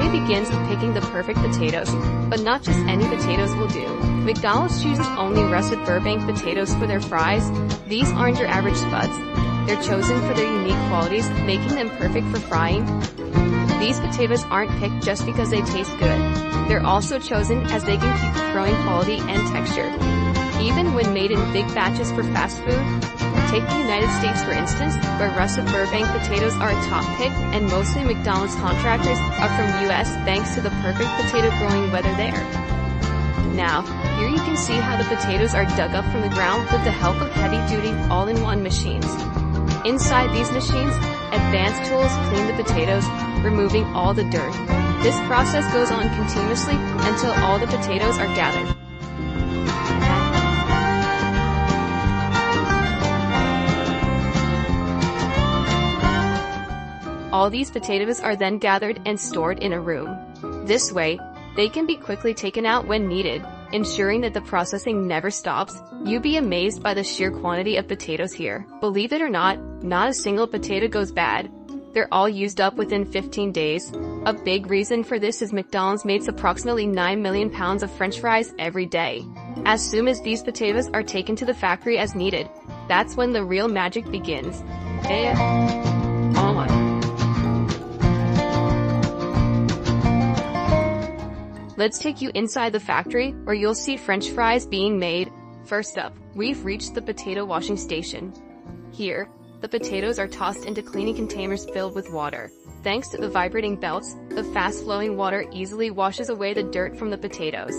journey begins with picking the perfect potatoes, but not just any potatoes will do. McDonald's chooses only russet Burbank potatoes for their fries. These aren't your average spuds. They're chosen for their unique qualities, making them perfect for frying. These potatoes aren't picked just because they taste good. They're also chosen as they can keep growing quality and texture, even when made in big batches for fast food. Take the United States for instance, where russet Burbank potatoes are a top pick, and mostly McDonald's contractors are from US thanks to the perfect potato growing weather there. Now, here you can see how the potatoes are dug up from the ground with the help of heavy-duty, all-in-one machines. Inside these machines, advanced tools clean the potatoes, removing all the dirt. This process goes on continuously until all the potatoes are gathered. All these potatoes are then gathered and stored in a room. This way, they can be quickly taken out when needed, ensuring that the processing never stops. You'll be amazed by the sheer quantity of potatoes here. Believe it or not a single potato goes bad. They're all used up within 15 days. A big reason for this is McDonald's makes approximately 9 million pounds of French fries every day. As soon as these potatoes are taken to the factory as needed, that's when the real magic begins. Oh my. Let's take you inside the factory, where you'll see French fries being made. First up, we've reached the potato washing station. Here, the potatoes are tossed into cleaning containers filled with water. Thanks to the vibrating belts, the fast-flowing water easily washes away the dirt from the potatoes.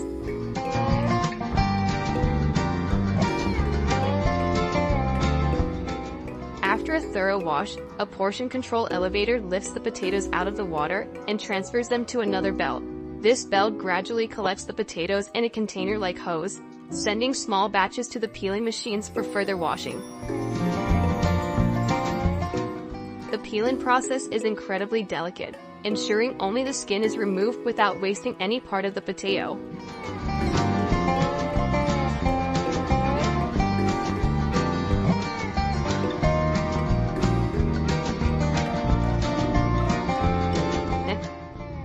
After a thorough wash, a portion control elevator lifts the potatoes out of the water and transfers them to another belt. This belt gradually collects the potatoes in a container like hose, sending small batches to the peeling machines for further washing. The peeling process is incredibly delicate, ensuring only the skin is removed without wasting any part of the potato.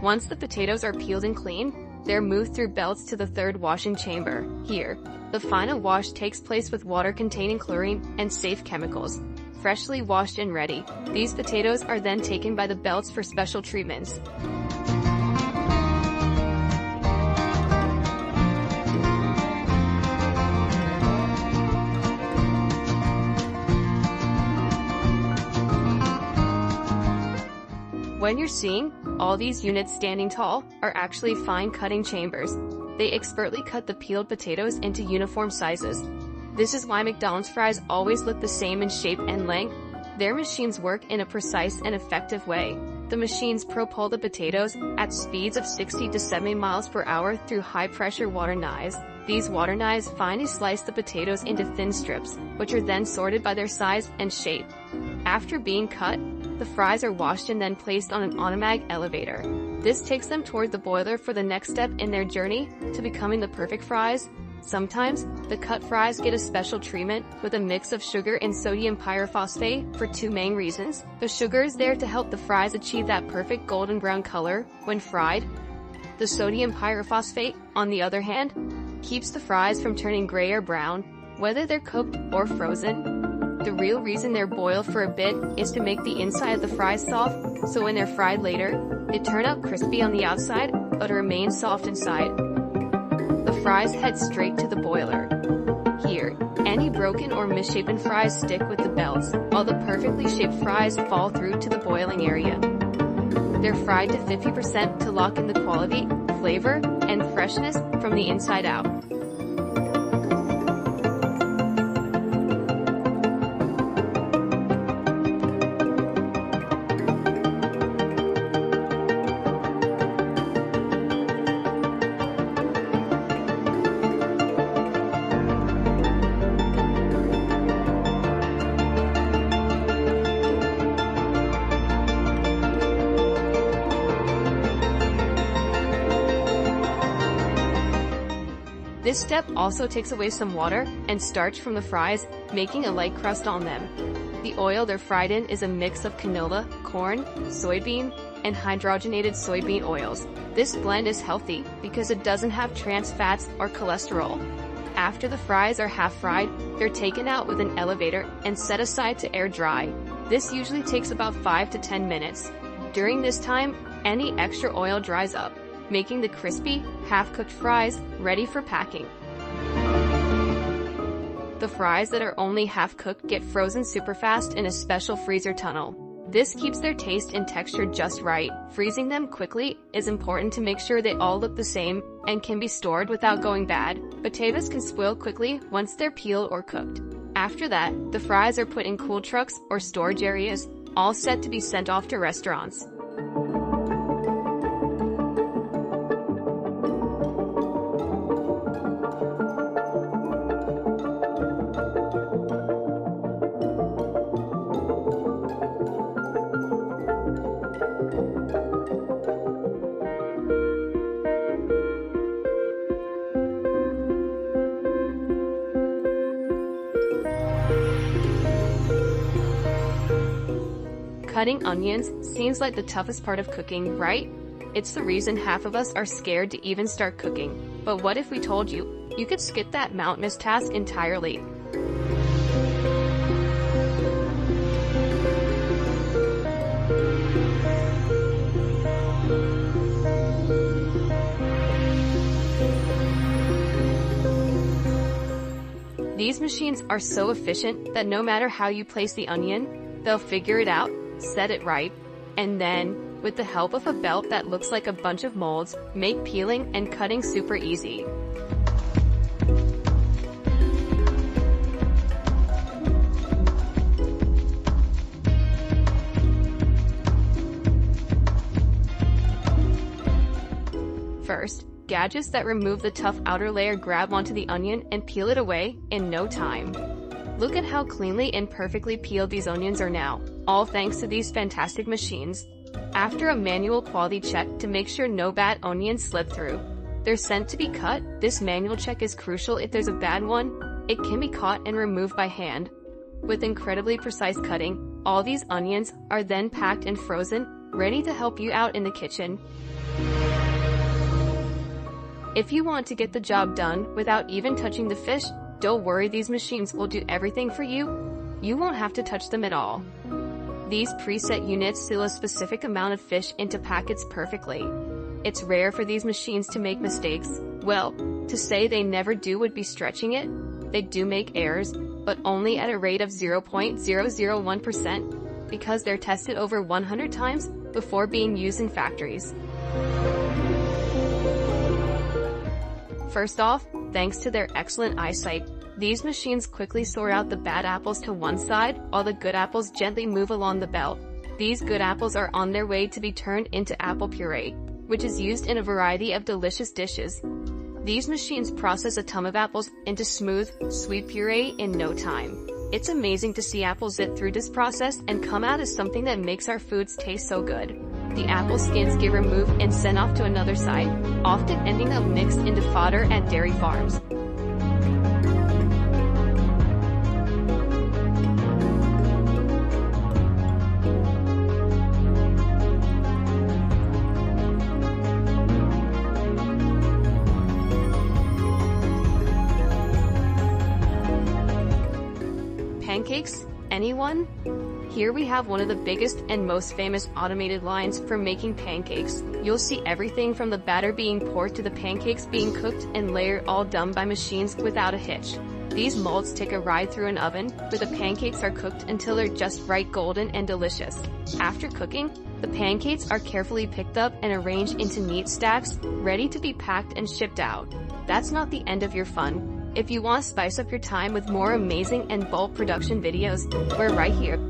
Once the potatoes are peeled and clean, they're moved through belts to the third washing chamber. Here, the final wash takes place with water containing chlorine and safe chemicals. Freshly washed and ready, these potatoes are then taken by the belts for special treatments. When you're seeing all these units standing tall are actually fine cutting chambers. They expertly cut the peeled potatoes into uniform sizes. This is why McDonald's fries always look the same in shape and length. Their machines work in a precise and effective way. The machines propel the potatoes at speeds of 60 to 70 miles per hour through high-pressure water knives. These water knives finely slice the potatoes into thin strips, which are then sorted by their size and shape. After being cut, the fries are washed and then placed on an automatic elevator. This takes them toward the boiler for the next step in their journey to becoming the perfect fries. Sometimes, the cut fries get a special treatment with a mix of sugar and sodium pyrophosphate for two main reasons. The sugar is there to help the fries achieve that perfect golden brown color when fried. The sodium pyrophosphate, on the other hand, keeps the fries from turning gray or brown, whether they're cooked or frozen. The real reason they're boiled for a bit is to make the inside of the fries soft, so when they're fried later, they turn out crispy on the outside, but remain soft inside. The fries head straight to the boiler. Here, any broken or misshapen fries stick with the belts, while the perfectly shaped fries fall through to the boiling area. They're fried to 50% to lock in the quality, flavor, and freshness from the inside out. This step also takes away some water and starch from the fries, making a light crust on them. The oil they're fried in is a mix of canola, corn, soybean, and hydrogenated soybean oils. This blend is healthy because it doesn't have trans fats or cholesterol. After the fries are half fried, they're taken out with an elevator and set aside to air dry. This usually takes about 5 to 10 minutes. During this time, any extra oil dries up, making the crispy, half-cooked fries ready for packing. The fries that are only half-cooked get frozen super fast in a special freezer tunnel. This keeps their taste and texture just right. Freezing them quickly is important to make sure they all look the same and can be stored without going bad. Potatoes can spoil quickly once they're peeled or cooked. After that, the fries are put in cool trucks or storage areas, all set to be sent off to restaurants. Cutting onions seems like the toughest part of cooking, right? It's the reason half of us are scared to even start cooking. But what if we told you, you could skip that mountainous task entirely? These machines are so efficient that no matter how you place the onion, they'll figure it out, set it right, and then, with the help of a belt that looks like a bunch of molds, make peeling and cutting super easy. First, gadgets that remove the tough outer layer grab onto the onion and peel it away in no time. Look at how cleanly and perfectly peeled these onions are now, all thanks to these fantastic machines. After a manual quality check to make sure no bad onions slip through, they're sent to be cut. This manual check is crucial. If there's a bad one, it can be caught and removed by hand. With incredibly precise cutting, all these onions are then packed and frozen, ready to help you out in the kitchen. If you want to get the job done without even touching the fish, don't worry, these machines will do everything for you. You won't have to touch them at all. These preset units seal a specific amount of fish into packets perfectly. It's rare for these machines to make mistakes. Well, to say they never do would be stretching it. They do make errors, but only at a rate of 0.001% because they're tested over 100 times before being used in factories. First off, thanks to their excellent eyesight, these machines quickly sort out the bad apples to one side, while the good apples gently move along the belt. These good apples are on their way to be turned into apple puree, which is used in a variety of delicious dishes. These machines process a ton of apples into smooth, sweet puree in no time. It's amazing to see apples zip through this process and come out as something that makes our foods taste so good. The apple skins get removed and sent off to another site, often ending up mixed into fodder at dairy farms. Pancakes? Anyone? Here we have one of the biggest and most famous automated lines for making pancakes. You'll see everything from the batter being poured to the pancakes being cooked and layered, all done by machines without a hitch. These molds take a ride through an oven, where the pancakes are cooked until they're just right golden and delicious. After cooking, the pancakes are carefully picked up and arranged into neat stacks, ready to be packed and shipped out. That's not the end of your fun. If you want to spice up your time with more amazing and bold production videos, we're right here.